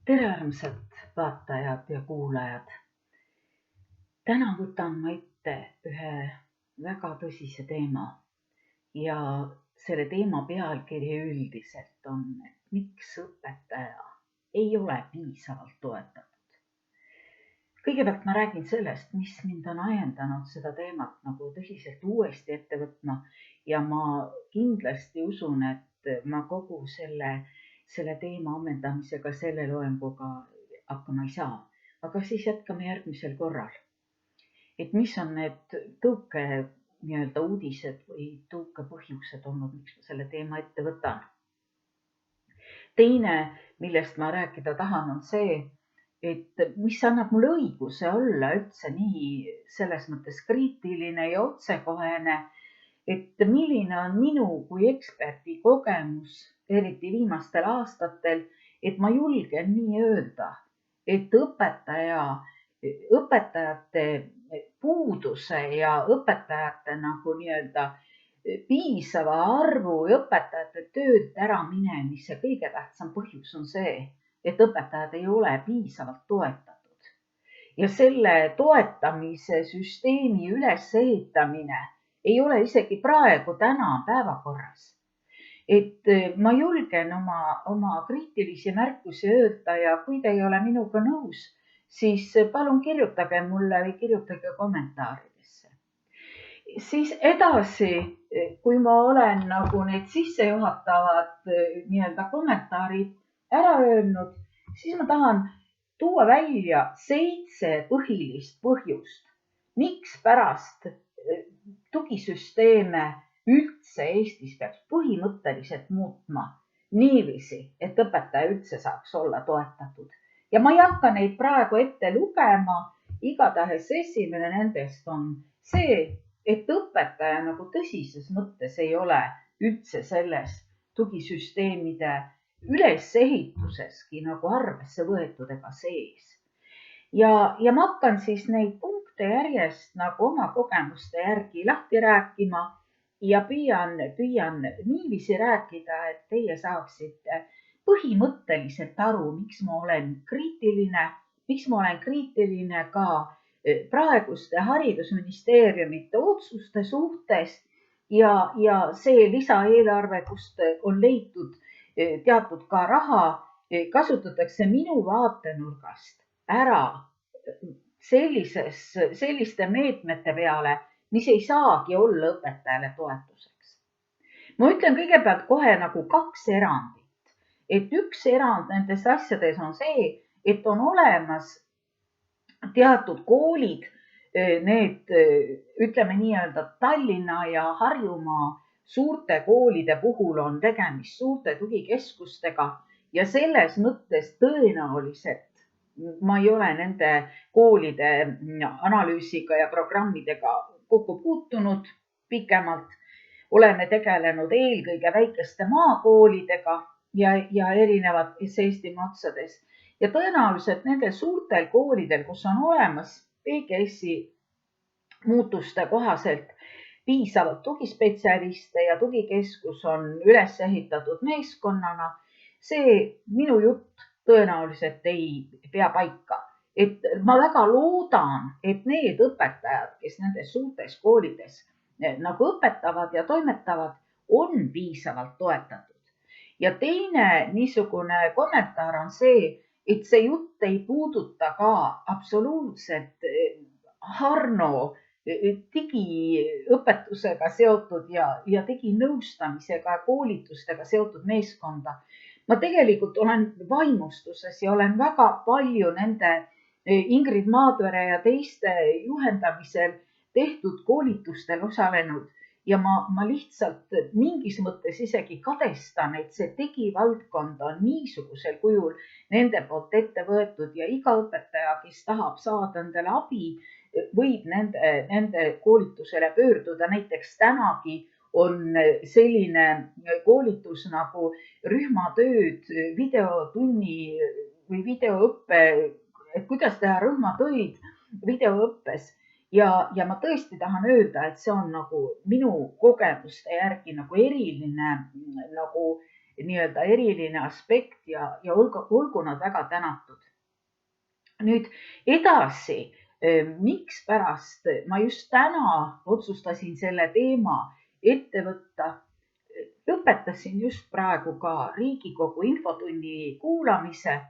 Tere armsad vaatajad ja kuulajad. Täna võtan ma ette ühe väga tõsise teema ja selle teema pealkiri üldiselt on, et miks õpetaja ei ole piisavalt toetatud. Kõigepealt ma räägin sellest, mis mind on ajendanud seda teemat nagu tõsiselt uuesti ette võtma ja ma kindlasti usun, et ma kogu selle teema ammendamisega, selle loenguga hakkama ei saa. Aga siis jätkame järgmisel korral. Et mis on need tõuke uudised või tõuke põhjused olnud, miks ma selle teema ette võtan. Teine, millest ma rääkida tahan, on see, et mis annab mulle õiguse olla üldse nii selles mõttes kriitiline ja otsekohene, et milline on minu kui eksperdi kogemus, eriti viimastel aastatel, et ma julgen nii öelda, et õpetajate puuduse ja õpetajate nagu piisava arvu ja õpetajate töölt ära minemise kõige tähtsam põhjus on see, et õpetajad ei ole piisavalt toetatud. Ja selle toetamise süsteemi ülesehitamine ei ole isegi praegu täna päevakorras. Et ma julgen oma kriitilisi märkusi öelda ja kui te ei ole minuga nõus, siis palun kirjutage mulle või kirjutage kommentaaridesse. Siis edasi, kui ma olen nagu need sissejuhatavad kommentaarid ära öelnud, siis ma tahan tuua välja 7 põhilist põhjust, miks pärast tugisüsteeme üldse Eestis peaks põhimõtteliselt muutma niiviisi, et õpetaja üldse saaks olla toetatud. Ja ma ei hakka neid praegu ette lugema, igatahes esimene nendest on see, et õpetaja nagu tõsises mõttes ei ole üldse selles tugisüsteemide ülesehituseski nagu arvesse võetud ega sees. Ja ma hakkan siis neid punkte järjest nagu oma kogemuste järgi lahti rääkima ja püüan niiviisi rääkida, et teie saaksite põhimõtteliselt aru, miks ma olen kriitiline ka praeguste haridusministeeriumite otsuste suhtes ja see lisaeelarve, kust on leitud teatud ka raha, kasutatakse minu vaatenurgast ära selliste meetmete peale, mis ei saagi olla õpetajale toetuseks. Ma ütlen kõigepealt kohe nagu 2 erandit. Et üks erand nendes asjades on see, et on olemas teatud koolid, need ütleme nii-öelda Tallinna ja Harjumaa suurte koolide puhul on tegemist suurte tugikeskustega ja selles mõttes tõenäoliselt ma ei ole nende koolide analüüsiga ja programmidega kokku puutunud pikemalt. Oleme tegelenud eelkõige väikeste maakoolidega ja erinevates Eestimaa otsades. Ja tõenäoliselt nendel suurtel koolidel, kus on olemas PGS-i muutuste kohaselt piisavalt tugispetsialiste ja tugikeskus on üles ehitatud meeskonnana, see minu jutt tõenäoliselt ei pea paika. Et ma väga loodan, et need õpetajad, kes nendes suurtes koolides nagu õpetavad ja toimetavad, on piisavalt toetatud. Ja teine niisugune kommentaar on see, et see jutt ei puuduta ka absoluutselt Harno digiõpetusega seotud ja diginõustamisega, koolitustega seotud meeskonda. Ma tegelikult olen vaimustuses ja olen väga palju nende Ingrid Maadvere ja teiste juhendamisel tehtud koolitustel osalenud ja ma lihtsalt mingis mõttes isegi kadestan, et see digivaldkond on niisugusel kujul nende poolt ette võetud ja iga õpetaja, kes tahab saada endale abi, võib nende koolitusele pöörduda. Näiteks tänagi on selline koolitus nagu rühmatööd videotunni või videoõppe, et kuidas teha rühmatöid videoõppes. Ja ma tõesti tahan öelda, et see on nagu minu kogemuste järgi nagu eriline nagu nii-öelda eriline aspekt ja olgu nad väga tänatud. Nüüd edasi, mikspärast ma just täna otsustasin selle teema ette võtta. Lõpetasin just praegu ka Riigikogu infotunni kuulamise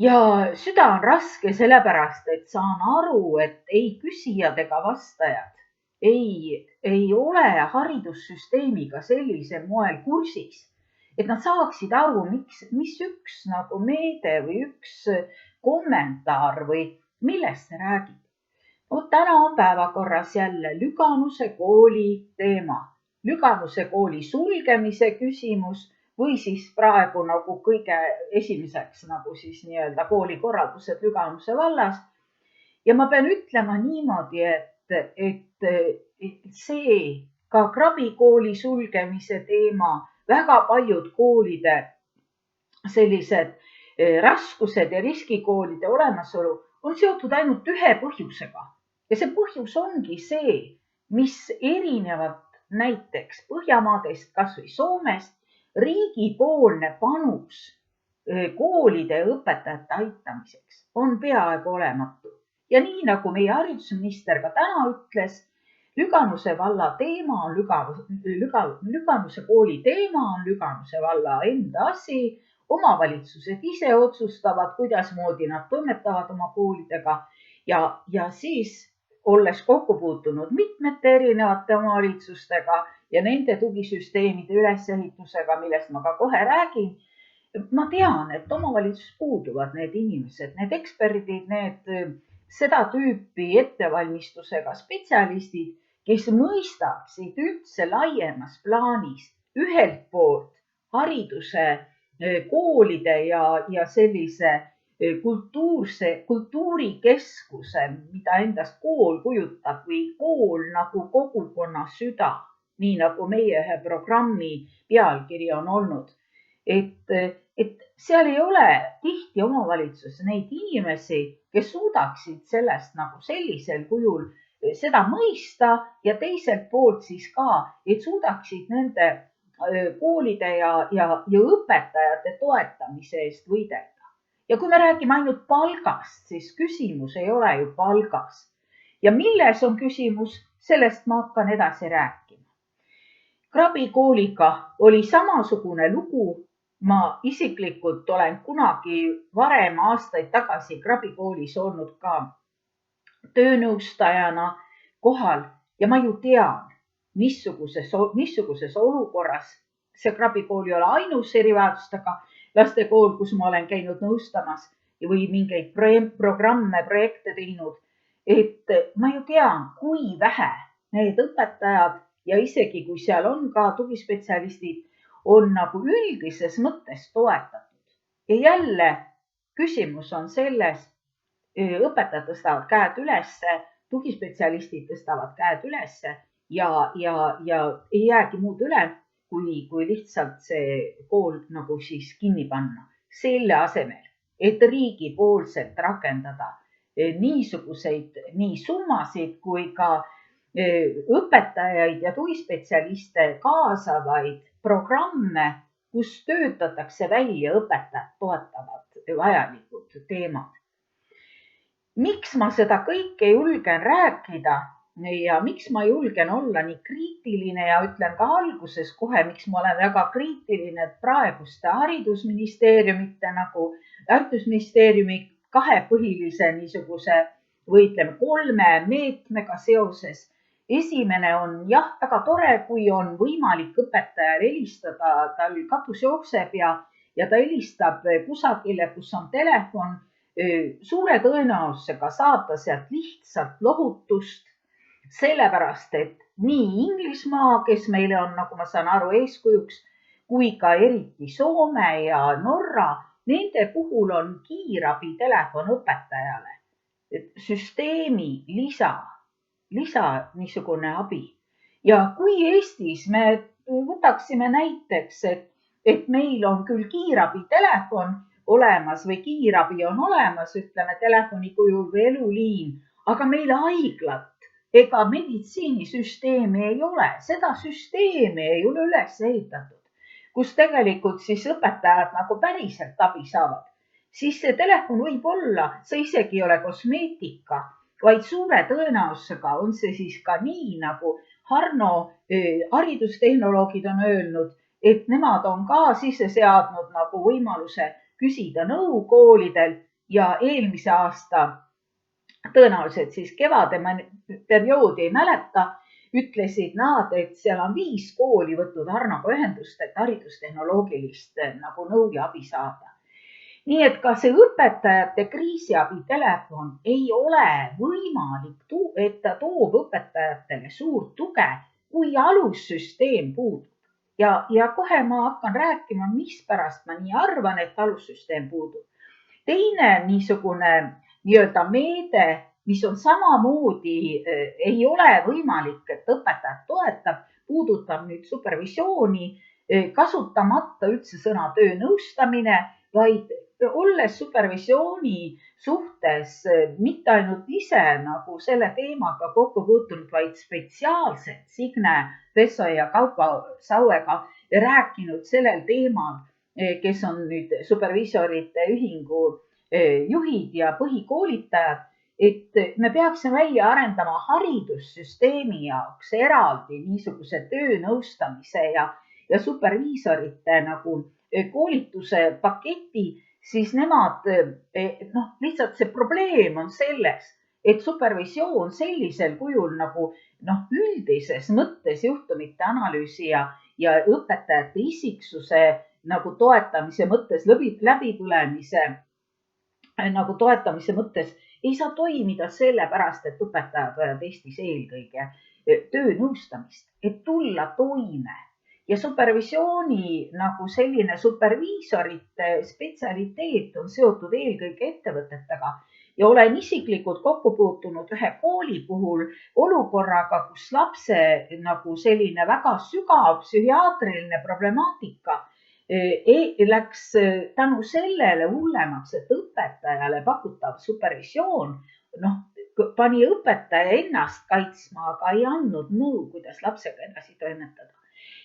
ja süda on raske sellepärast, et saan aru, et ei küsijad ega vastajad ei ole haridussüsteemiga sellisel moel kursis, et nad saaksid aru, mis üks nagu meede või üks kommentaar või millest see räägib. No täna on päevakorras jälle Lüganuse kooli teema, Lüganuse kooli sulgemise küsimus või siis praegu nagu kõige esimeseks nagu siis nii-öelda koolikorraldused Lüganuse vallas. Ja ma pean ütlema niimoodi, et see ka Krabi kooli sulgemise teema, väga paljud koolide sellised raskused ja riskikoolide olemasolu on seotud ainult ühe põhjusega. Ja see põhjus ongi see, mis erinevat näiteks Põhjamaadest, kas või Soomest, riigipoolne panus koolide ja õpetajate aitamiseks on peaaegu olematu. Ja nii nagu meie haridusminister ka täna ütles, Lüganuse valla teema on Lüganuse kooli teema on Lüganuse valla enda asi. Omavalitsused ise otsustavad, kuidasmoodi nad toimetavad oma koolidega ja siis olles kokku puutunud mitmete erinevate omavalitsustega ja nende tugisüsteemide ülesehitusega, millest ma ka kohe räägin. Ma tean, et omavalitsus puuduvad need inimesed, need eksperdid, need seda tüüpi ettevalmistusega spetsialistid, kes mõistaksid üldse laiemas plaanis ühelt poolt hariduse koolide ja sellise kultuurikeskuse, mida endast kool kujutab või kool nagu kogukonna süda, nii nagu meie ühe programmi pealkiri on olnud. Et seal ei ole tihti omavalitsuses neid inimesi, kes suudaksid sellest nagu sellisel kujul seda mõista ja teiselt poolt siis ka, et suudaksid nende koolide ja õpetajate toetamise eest võidelda. Ja kui me räägime ainult palgast, siis küsimus ei ole ju palgas. Ja milles on küsimus, sellest ma hakkan edasi rääkima. Krabi kooliga oli samasugune lugu. Ma isiklikult olen kunagi varem aastaid tagasi Krabi koolis olnud ka töönõustajana kohal ja ma ju tean, missuguses olukorras see Krabi kool ei ole ainus erivajadustega laste kool, kus ma olen käinud nõustamas või mingeid programme, projekte teinud. Et ma ju tean, kui vähe need õpetajad ja isegi kui seal on ka tugispetsialistid, on nagu üldises mõttes toetatud. Ja jälle küsimus on selles, õpetajad tõstavad käed ülesse, tugispetsialistid tõstavad käed ülesse ja ei jäägi muud üle, kui lihtsalt see kool nagu siis kinni panna. Selle asemel, et riigipoolselt rakendada niisuguseid nii summasid kui ka õpetajaid ja tugispetsialiste kaasavaid programme, kus töötatakse välja õpetajat toetavad vajalikud teemad. Miks ma seda kõike julgen rääkida ja miks ma julgen olla nii kriitiline ja ütlen ka alguses kohe, miks ma olen väga kriitiline praeguste haridusministeeriumite nagu haridusministeeriumi kahe põhilise niisuguse või ütleme 3 meetmega seoses. Esimene on jah, väga tore, kui on võimalik õpetajal helistada, tal katus jookseb ja ta helistab kusagile, kus on telefon, suure tõenäosusega saata sealt lihtsalt lohutust, sellepärast et nii Inglismaa, kes meile on, nagu ma saan aru, eeskujuks, kui ka eriti Soome ja Norra, nende puhul on kiirabi telefon õpetajale. Süsteemi lisa niisugune abi. Ja kui Eestis me võtaksime näiteks, et meil on küll kiirabi telefon olemas või kiirabi on olemas, ütleme telefoni kujul või eluliin, aga meil haiglat ega meditsiinisüsteemi ei ole, seda süsteemi ei ole üles ehitatud. kus tegelikult siis õpetajad nagu päriselt abi saavad, siis see telefon võib olla, see isegi ei ole kosmeetika, vaid suure tõenäosusega on see siis ka nii, nagu Harno haridustehnoloogid on öelnud, et nemad on ka sisse seadnud nagu võimaluse küsida nõu koolidel ja eelmise aasta tõenäoliselt siis kevade perioodi ei mäleta, ütlesid nad, et seal on 5 kooli võtnud Harnoga ühendust, et haridustehnoloogilist nagu nõu ja abi saada. Nii et ka see õpetajate kriisiabi telefon ei ole võimalik, et ta toob õpetajatele suurt tuge, kui alussüsteem puudub. Ja kohe ma hakkan rääkima, mispärast ma nii arvan, et alussüsteem puudub. Teine niisugune nii-öelda meede, mis on samamoodi, ei ole võimalik, et õpetajat toetab, puudutab nüüd supervisiooni, kasutamata üldse sõna töönõustamine, vaid olles supervisiooni suhtes mitte ainult ise nagu selle teemaga kokku puutunud, vaid spetsiaalselt Signe Veso ja Kaupo Sauega rääkinud sellel teemal, kes on nüüd superviisorite ühingu juhid ja põhikoolitajad, et me peaksime välja arendama haridussüsteemi jaoks eraldi niisuguse töönõustamise ja superviisorite nagu koolituse paketi, siis nemad, lihtsalt see probleem on selles, et supervisioon sellisel kujul nagu üldises mõttes juhtumite analüüsi ja õpetajate isiksuse nagu toetamise mõttes, läbipõlemise nagu toetamise mõttes ei saa toimida sellepärast, et õpetajad vajavad Eestis eelkõige töönõustamist, et tulla toime. Ja supervisiooni nagu selline superviisorite spetsialiteet on seotud eelkõige ettevõtetega ja olen isiklikult kokku puutunud ühe kooli puhul olukorraga, kus lapse nagu selline väga sügav psühhiaatriline problemaatika läks tänu sellele hullemaks, et õpetajale pakutav supervisioon pani õpetaja ennast kaitsma, aga ei andnud nõu, kuidas lapsega edasi toimetada.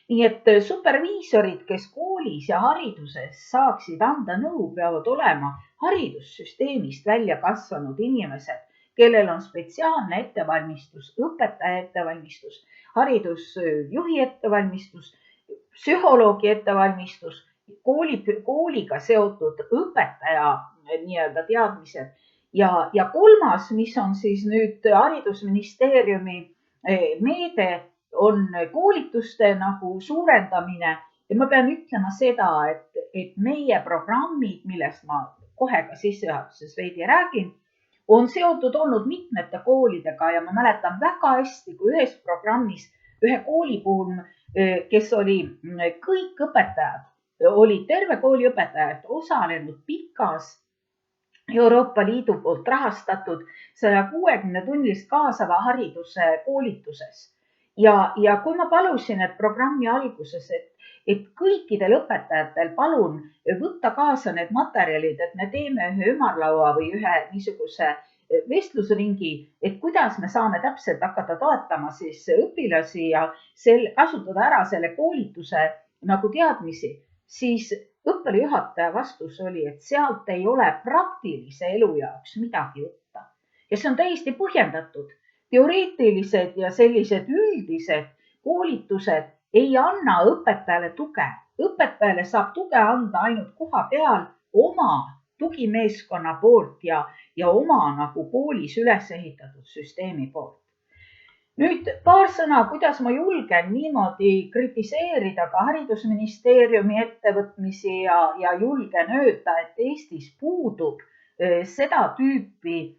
Nii et superviisorid, kes koolis ja hariduses saaksid anda nõu, peavad olema haridussüsteemist välja kasvanud inimesed, kellel on spetsiaalne ettevalmistus, õpetaja ettevalmistus, haridusjuhi ettevalmistus, psühholoogi ettevalmistus, kooliga seotud õpetaja nii-öelda teadmised ja kolmas, mis on siis nüüd haridusministeeriumi meede, on koolituste nagu suurendamine ja ma pean ütlema seda, et meie programmid, millest ma kohe ka sissejuhatuses veidi räägin, on seotud olnud mitmete koolidega ja ma mäletan väga hästi, kui ühes programmis ühe kooli puhul, kes oli kõik õpetajad, oli terve kooli õpetajad osalenud pikas Euroopa Liidu poolt rahastatud 160-tunnist kaasava hariduse koolituses. Ja kui ma palusin, et programmi alguses, et kõikidel õpetajatel palun võtta kaasa need materjalid, et me teeme ühe ümarlaua või ühe niisuguse vestlusringi, et kuidas me saame täpselt hakata toetama siis õpilasi ja kasutada ära selle koolituse nagu teadmisi, siis õppejuhataja vastus oli, et sealt ei ole praktilise elu jaoks midagi võtta. Ja see on täiesti põhjendatud. Teoreetilised ja sellised üldised koolitused ei anna õpetajale tuge. Õpetajale saab tuge anda ainult koha peal oma tugimeeskonna poolt ja oma nagu koolis üles ehitatud süsteemi poolt. Nüüd paar sõna, kuidas ma julgen niimoodi kritiseerida ka haridusministeeriumi ettevõtmisi ja julgen öelda, et Eestis puudub seda tüüpi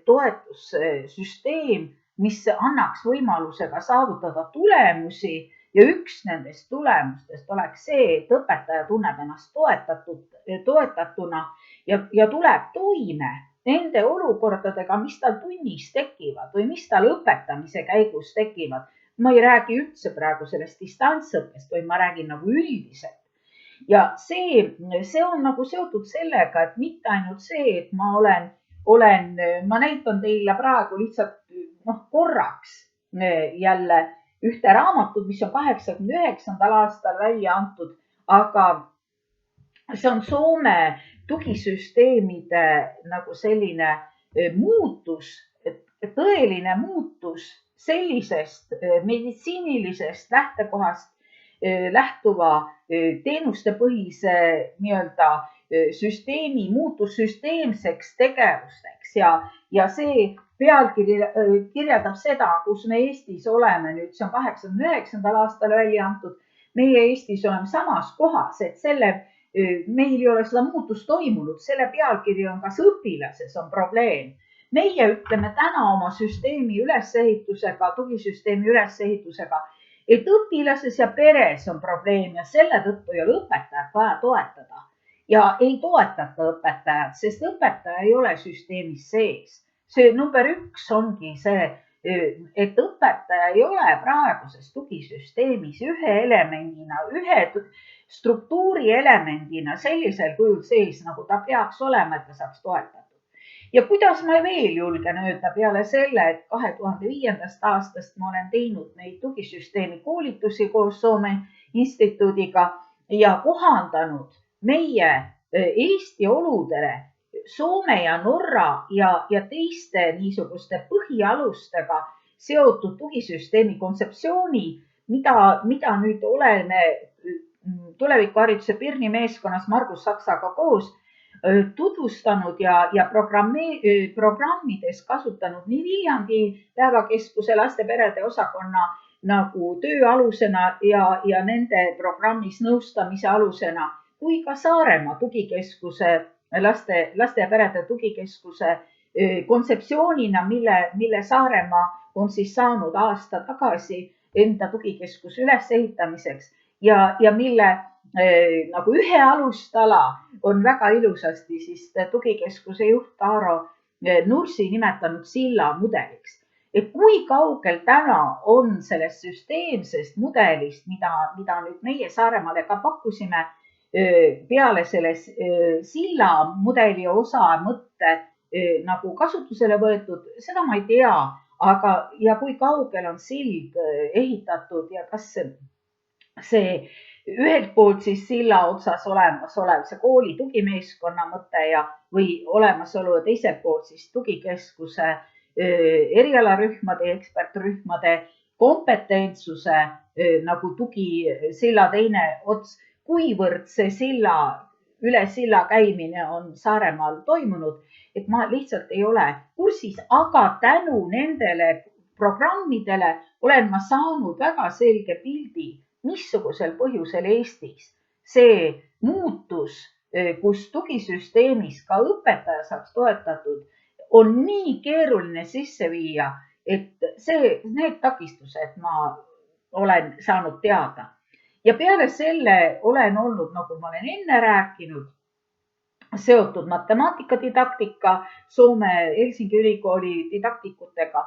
toetussüsteem, mis annaks võimalusega saavutada tulemusi ja üks nendest tulemustest oleks see, et õpetaja tunneb ennast toetatuna ja tuleb toime nende olukordadega, mis tal tunnis tekivad või mis tal õpetamise käigus tekivad. Ma ei räägi üldse praegu sellest distantsõppest, vaid ma räägin nagu üldiselt. Ja see on nagu seotud sellega, et mitte ainult see, et ma näitan teile praegu lihtsalt korraks jälle ühte raamatut, mis on 89. aastal välja antud, aga see on Soome tugisüsteemide nagu selline muutus, tõeline muutus sellisest meditsiinilisest lähtekohast lähtuva teenustepõhise nii-öelda süsteemi muutus süsteemseks tegevusteks ja see pealkiri kirjeldab seda, kus me Eestis oleme nüüd, see on 89. aastal välja antud. meie Eestis oleme samas kohas, et meil ei ole seda muutust toimunud, selle pealkiri on kas õpilases on probleem. meie ütleme täna oma süsteemi ülesehitusega, tugisüsteemi ülesehitusega, et õpilases ja peres on probleem ja selle tõttu ei ole õpetajat vaja toetada ja ei toetata õpetajat, sest õpetaja ei ole süsteemis sees. see number 1 ongi see, et õpetaja ei ole praeguses tugisüsteemis ühe elemendina, ühe struktuuri elemendina sellisel kujul sees, nagu ta peaks olema, et ta saaks toetatud. Ja kuidas ma veel julgen öelda peale selle, et 2005. aastast ma olen teinud neid tugisüsteemi koolitusi koos Soome instituudiga ja kohandanud meie Eesti oludele Soome ja Norra ja teiste niisuguste põhialustega seotud tugisüsteemi kontseptsiooni, mida nüüd oleme tulevikuhariduse Pirni meeskonnas Margus Saksaga koos tutvustanud ja programmides kasutanud nii Viljandi päevakeskuse laste-perede osakonna nagu töö alusena ja nende programmis nõustamise alusena kui ka Saaremaa tugikeskuse, laste ja perede tugikeskuse kontseptsioonina, mille Saaremaa on siis saanud aasta tagasi enda tugikeskuse ülesehitamiseks ja mille nagu ühe alustala on väga ilusasti siis tugikeskuse juht Taaro Nursi nimetanud silla mudeliks. Et kui kaugel täna on sellest süsteemsest mudelist, mida nüüd meie Saaremaale ka pakkusime peale selles silla mudeli osa mõtte nagu kasutusele võetud, seda ma ei tea, aga ja kui kaugel on sild ehitatud ja kas see ühelt poolt siis silla otsas olemasolev see kooli tugimeeskonna mõte või olemasolu ja teiselt poolt siis tugikeskuse erialarühmade ja ekspertrühmade kompetentsuse nagu tugisilla teine ots, kuivõrd see üle silla käimine on Saaremaal toimunud, et ma lihtsalt ei ole kursis, aga tänu nendele programmidele olen ma saanud väga selge pildi, missugusel põhjusel Eestis see muutus, kus tugisüsteemis ka õpetaja saaks toetatud, on nii keeruline sisse viia, et need takistused ma olen saanud teada. Ja peale selle olen olnud, nagu ma olen enne rääkinud, seotud matemaatikadidaktika Soome Helsingi ülikooli didaktikutega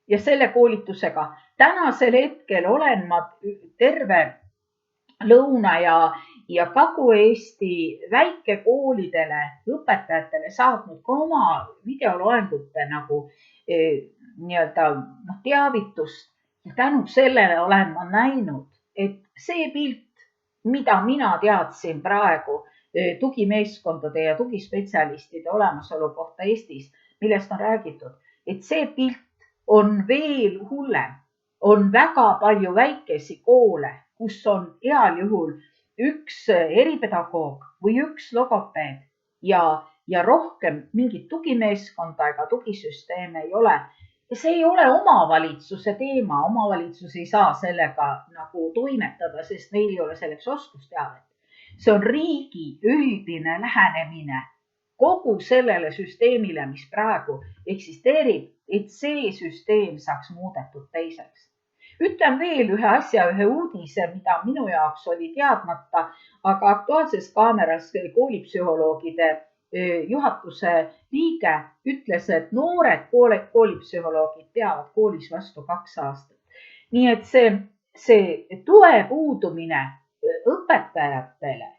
ja selle koolitusega. Tänasel hetkel olen ma terve Lõuna- ja Kagu-Eesti väikekoolidele, õpetajatele saatnud ka oma videoloengute nagu nii-öelda teavitust. Ja tänu sellele olen ma näinud, et see pilt, mida mina teadsin praegu tugimeeskondade ja tugispetsialistide olemasolu kohta Eestis, millest on räägitud, et see pilt on veel hullem, on väga palju väikesi koole, kus on heal juhul üks eripedagoog või üks logopeed ja rohkem mingit tugimeeskonda ega tugisüsteeme ei ole. Ja see ei ole omavalitsuse teema, omavalitsus ei saa sellega nagu toimetada, sest neil ei ole selleks oskusteavet. See on riigi üldine lähenemine kogu sellele süsteemile, mis praegu eksisteerib, et see süsteem saaks muudetud teiseks. Ütlen veel ühe asja, ühe uudise, mida minu jaoks oli teadmata, aga Aktuaalses Kaameras koolipsühholoogide juhatuse liige ütles, et noored koolipsühholoogid peavad koolis vastu 2 aastat. Nii et see toe puudumine õpetajatele,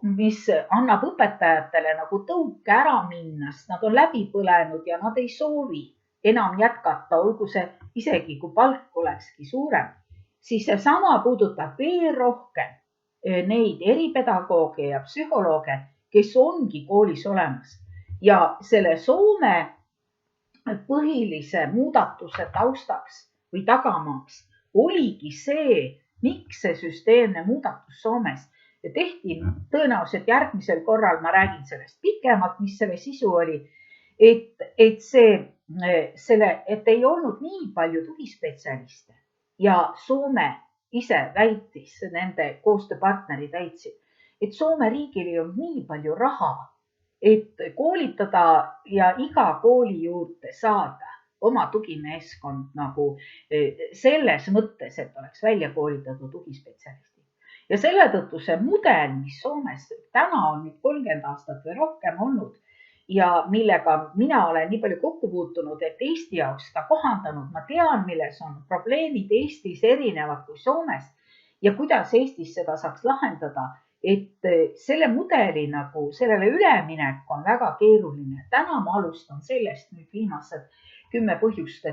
mis annab õpetajatele nagu tõuke ära minna, sest nad on läbi põlenud ja nad ei soovi enam jätkata, olgu see isegi kui palk olekski suurem, siis seesama puudutab veel rohkem neid eripedagooge ja psühholooge, kes ongi koolis olemas ja selle Soome põhilise muudatuse taustaks või tagamaaks oligi see, miks see süsteemne muudatus Soomes tehti. Tõenäoliselt järgmisel korral ma räägin sellest pikemalt, mis selle sisu oli, et ei olnud nii palju tugispetsialiste ja Soome ise väitis, nende koostööpartnerid väitsid, et Soome riigil ei olnud nii palju raha, et koolitada ja iga kooli juurde saada oma tugimeeskond nagu selles mõttes, et oleks välja koolitatud tugispetsialistid. Ja selle tõttu see mudel, mis Soomes täna on nüüd 30 aastat või rohkem olnud ja millega mina olen nii palju kokku puutunud, et Eesti jaoks seda kohandanud, ma tean, milles on probleemid Eestis erinevad kui Soomes ja kuidas Eestis seda saaks lahendada. Et selle mudeli nagu sellele üleminek on väga keeruline. Täna ma alustan sellest nüüd viimased 10 põhjust,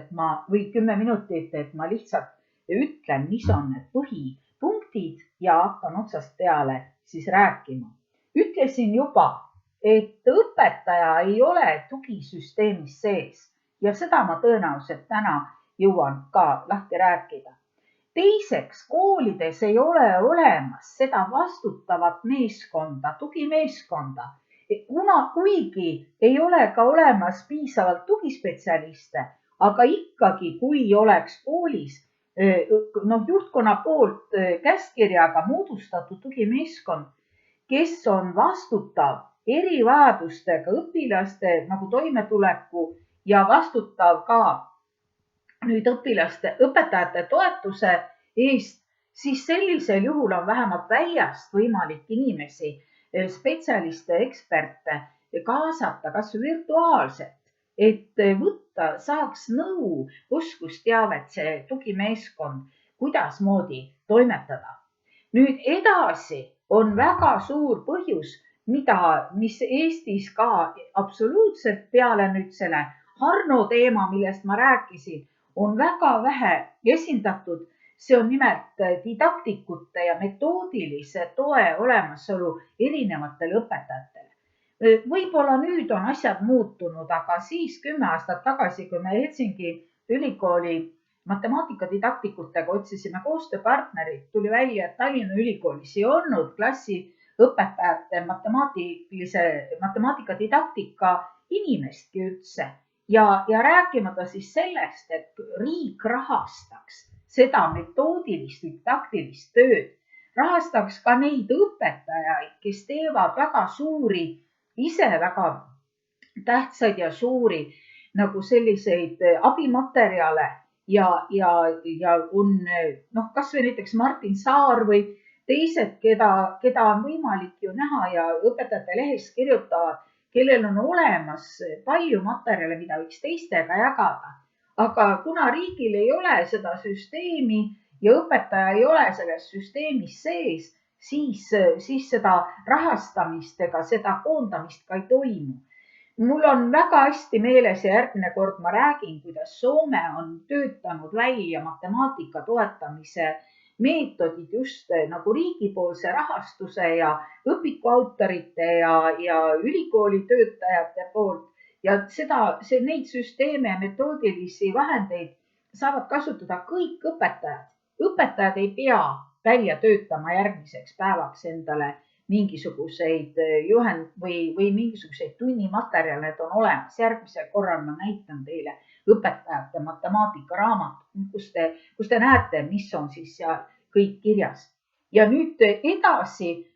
või 10 minutit, et ma lihtsalt ütlen, mis on need põhipunktid ja hakkan otsast peale siis rääkima. Ütlesin juba, et õpetaja ei ole tugisüsteemis sees ja seda ma tõenäoliselt täna jõuan ka lahti rääkida. Teiseks, koolides ei ole olemas seda vastutavat meeskonda, tugimeeskonda, kuigi ei ole ka olemas piisavalt tugispetsialiste, aga ikkagi, kui oleks koolis juhtkonna poolt käskkirjaga moodustatud tugimeeskond, kes on vastutav erivajadustega õpilaste nagu toimetuleku ja vastutav ka nüüd õpetajate toetuse eest, siis sellisel juhul on vähemalt väljast võimalik inimesi, spetsialiste, eksperte kaasata kas virtuaalselt, et võtta, saaks nõu, oskusteavet see tugimeeskond, kuidas moodi toimetada. Nüüd edasi on väga suur põhjus, mis Eestis ka absoluutselt peale nüüd selle Harno teema, millest ma rääkisin, on väga vähe esindatud. See on nimelt didaktikute ja metoodilise toe olemasolu erinevatele õpetajatele. Võib-olla nüüd on asjad muutunud, aga siis 10 aastat tagasi, kui me Helsingi ülikooli matemaatikadidaktikutega otsisime koostööpartnerid, tuli välja, et Tallinna ülikoolis ei olnud klassiõpetajate matemaatikadidaktika inimestki üldse. Ja rääkimata siis sellest, et riik rahastaks seda metoodilist, didaktilist tööd, rahastaks ka neid õpetajaid, kes teevad väga suuri, ise väga tähtsaid ja suuri nagu selliseid abimaterjale ja on kas või näiteks Martin Saar või teised, keda on võimalik ju näha ja õpetajate lehes kirjutavad, kellel on olemas palju materjale, mida võiks teistega jagada. Aga kuna riigil ei ole seda süsteemi ja õpetaja ei ole selles süsteemis sees, siis seda rahastamist ega seda koondamist ka ei toimu. Mul on väga hästi meeles ja järgmine kord ma räägin, kuidas Soome on töötanud välja matemaatika toetamise meetodid just nagu riigipoolse rahastuse ja õpikuautorite ja ülikooli töötajate poolt ja neid süsteeme ja metoodilisi vahendeid saavad kasutada kõik õpetajad. Õpetajad ei pea välja töötama järgmiseks päevaks endale mingisuguseid või mingisuguseid tunnimaterjale, need on olemas. Järgmisel korral ma näitan teile õpetajate matemaatikaraamatu, kus te näete, mis on siis seal kõik kirjas. Ja nüüd edasi,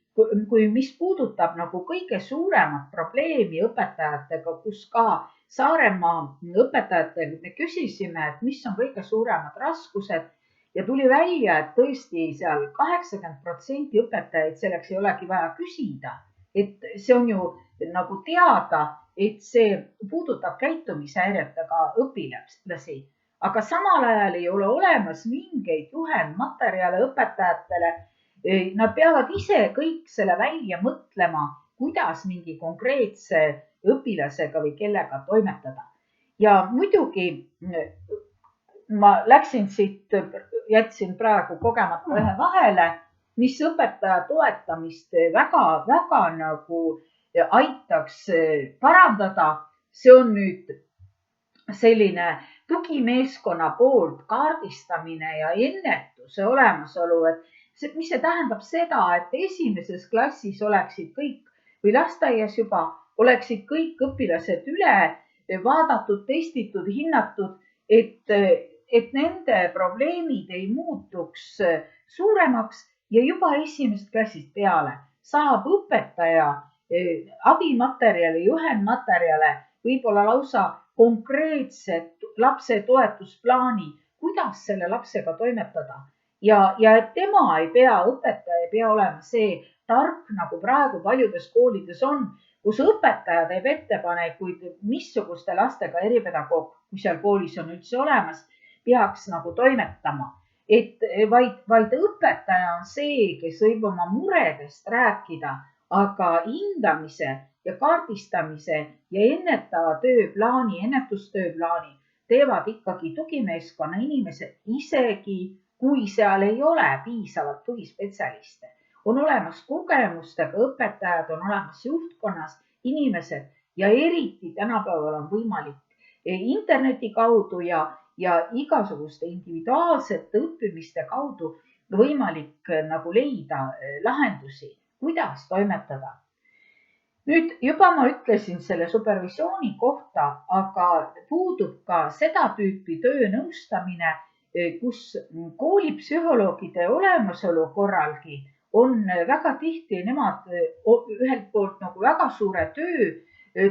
mis puudutab nagu kõige suuremat probleemi õpetajatega, kus ka Saaremaa õpetajatel me küsisime, et mis on kõige suuremad raskused ja tuli välja, et tõesti seal 80% õpetajaid selleks ei olegi vaja küsida. Et see on ju nagu teada, et see puudutab käitumishäiretega õpilasi, aga samal ajal ei ole olemas mingeid juhendmaterjale õpetajatele. Nad peavad ise kõik selle välja mõtlema, kuidas mingi konkreetse õpilasega või kellega toimetada. Ja muidugi ma läksin siit, jätsin praegu kogemata ühe vahele, mis õpetaja toetamist väga nagu aitaks parandada. See on nüüd selline tugimeeskonna poolt kaardistamine ja ennetuse olemasolu, et mis see tähendab seda, et esimeses klassis oleksid kõik või lasteaias juba oleksid kõik õpilased üle vaadatud, testitud, hinnatud, et nende probleemid ei muutuks suuremaks ja juba esimesest klassist peale saab õpetaja abimaterjali, juhendmaterjale, võib-olla lausa konkreetset lapse toetusplaani, kuidas selle lapsega toimetada ja et tema ei pea, õpetaja ei pea olema see tark, nagu praegu paljudes koolides on, kus õpetaja teeb ettepanekuid, missuguste lastega eripedagoog, kui seal koolis on üldse olemas, peaks nagu toimetama. Et vaid õpetaja on see, kes võib oma muredest rääkida, aga hindamise ja kaardistamise ja ennetava tööplaani, ennetustööplaani teevad ikkagi tugimeeskonna inimesed, isegi kui seal ei ole piisavalt tugispetsialiste. On olemas kogemustega õpetajad, on olemas juhtkonnas inimesed ja eriti tänapäeval on võimalik interneti kaudu ja igasuguste individuaalsete õppimiste kaudu võimalik nagu leida lahendusi, kuidas toimetada. Nüüd juba ma ütlesin selle supervisiooni kohta, aga puudub ka seda tüüpi töönõustamine, kus koolipsühholoogide olemasolu korralgi on väga tihti nemad ühelt poolt nagu väga suure töö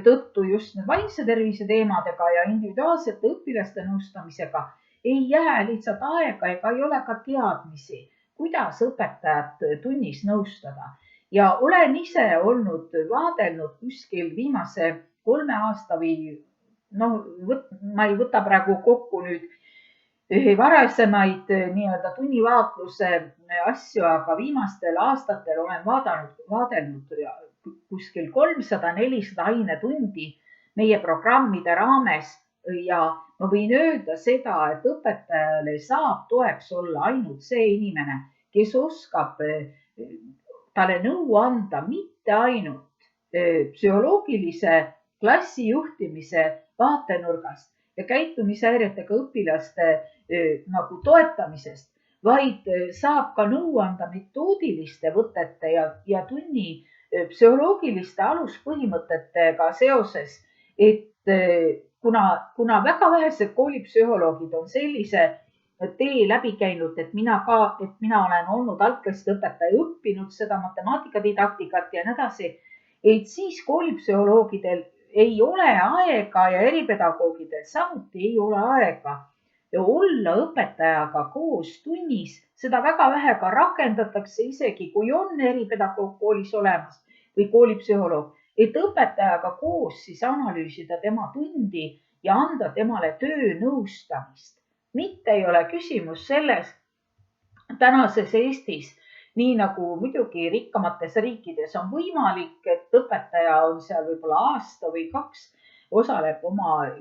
tõttu just vaimse tervise teemadega ja individuaalsete õpilaste nõustamisega ei jää lihtsalt aega ega ei ole ka teadmisi, kuidas õpetajat tunnis nõustada. Ja olen ise olnud vaadelnud kuskil viimase 3 aasta või ma ei võta praegu kokku nüüd varasemaid nii-öelda tunnivaatluse asju, aga viimastel aastatel olen vaadelnud kuskil 300-400 ainetundi meie programmide raames ja ma võin öelda seda, et õpetajale saab toeks olla ainult see inimene, kes oskab talle nõu anda mitte ainult psühholoogilise klassijuhtimise vaatenurgast ja käitumishäiretega õpilaste nagu toetamisest, vaid saab ka nõu anda metoodiliste võtete ja tunni psühholoogiliste aluspõhimõtetega seoses, et kuna väga vähesed koolipsühholoogid on sellise tee läbi käinud, et mina olen olnud algklasside õpetaja, õppinud seda matemaatikadidaktikat ja nii edasi, et siis koolipsühholoogidel ei ole aega ja eripedagoogidel samuti ei ole aega olla õpetajaga koos tunnis. Seda väga vähe ka rakendatakse, isegi kui on eripedagoog koolis olemas või koolipsühholoog, et õpetajaga koos siis analüüsida tema tundi ja anda temale töönõustamist. Mitte ei ole küsimus selles tänases Eestis, nii nagu muidugi rikkamates riikides on võimalik, et õpetaja on seal võib-olla aasta või 2, osaleb oma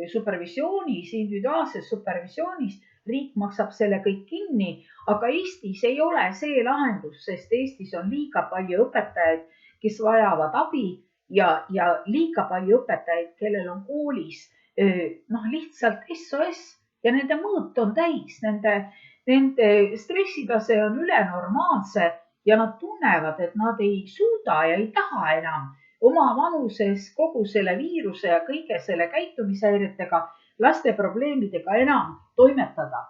supervisioonis, individuaalses supervisioonis, riik maksab selle kõik kinni, aga Eestis ei ole see lahendus, sest Eestis on liiga palju õpetajaid, kes vajavad abi ja liiga palju õpetajaid, kellel on koolis lihtsalt SOS ja nende mõõt on täis, nende stressitase on ülenormaalse ja nad tunnevad, et nad ei suuda ja ei taha enam oma vanuses kogu selle viiruse ja kõige selle käitumishäiretega, laste probleemidega enam toimetada.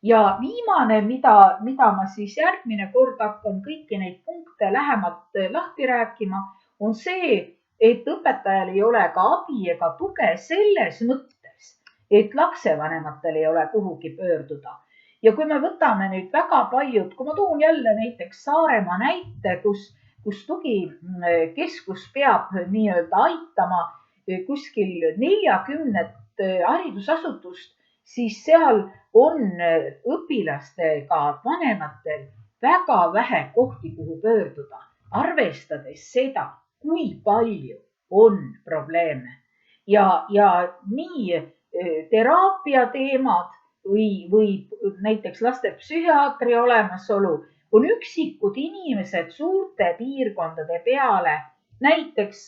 Ja viimane, mida ma siis järgmine kord hakkan kõiki neid punkte lähemalt lahti rääkima, on see, et õpetajal ei ole ka abi ega tuge selles mõttes, et lapsevanematel ei ole kuhugi pöörduda. Ja kui me võtame nüüd väga paljud, kui ma toon jälle näiteks Saaremaa näite, kus tugikeskus peab nii-öelda aitama kuskil 40 haridusasutust, siis seal on õpilastega vanematel väga vähe kohti, kuhu pöörduda, arvestades seda, kui palju on probleeme ja nii teraapia teemad või näiteks laste psühhiaatri olemasolu on üksikud inimesed suurte piirkondade peale, näiteks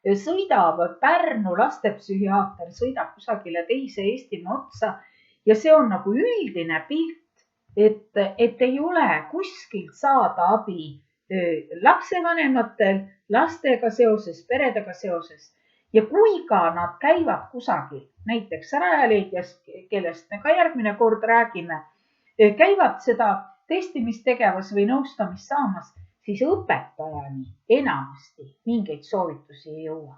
sõidavad Pärnu lastepsühhiaater, sõidab kusagile teise Eestimaa otsa ja see on nagu üldine pilt, et ei ole kuskilt saada abi lapsevanematel, lastega seoses, peredega seoses. Ja kui ka nad käivad kusagil, näiteks Rajaleidjas, kellest me ka järgmine kord räägime, käivad seda testimistegevus või nõustamist saamas, siis õpetajani enamasti mingeid soovitusi ei jõua.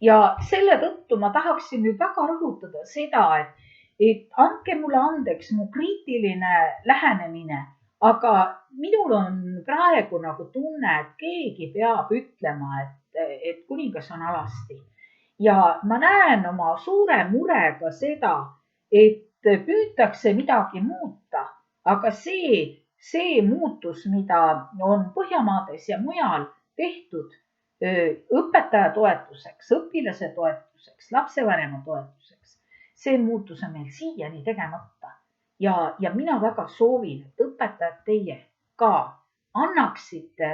Ja selle tõttu ma tahaksin nüüd väga rõhutada seda, et andke mulle andeks mu kriitiline lähenemine, aga minul on praegu nagu tunne, et keegi peab ütlema, et kuningas on alasti. Ja ma näen oma suure murega seda, et püütakse midagi muuta, aga see muutus, mida on Põhjamaades ja mujal tehtud õpetaja toetuseks, õpilase toetuseks, lapsevanema toetuseks, see muutus on meil siiani tegemata. Ja mina väga soovin, et õpetajad teie ka annaksite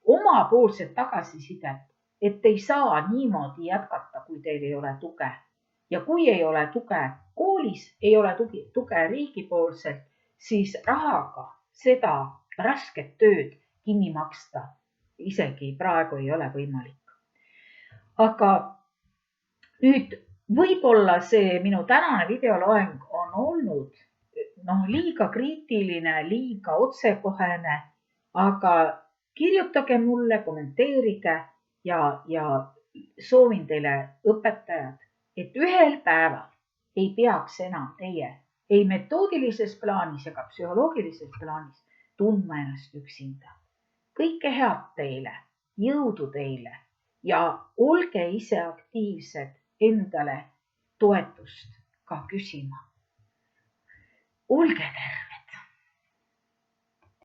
omapoolset tagasisidet, et ei saa niimoodi jätkata, kui teil ei ole tuge. Ja kui ei ole tuge koolis, ei ole tuge riigipoolselt, siis rahaga seda rasket tööd kinni maksta isegi praegu ei ole võimalik. Aga nüüd võib-olla see minu tänane videoloeng on olnud liiga kriitiline, liiga otsekohene, aga kirjutage mulle, kommenteerige ja soovin teile õpetajad, et ühel päeval ei peaks enam teie ei metoodilises plaanis ega psühholoogilises plaanis tundma ennast üksinda. Kõike head teile, jõudu teile ja olge ise aktiivsed endale toetust ka küsima. Olge terved!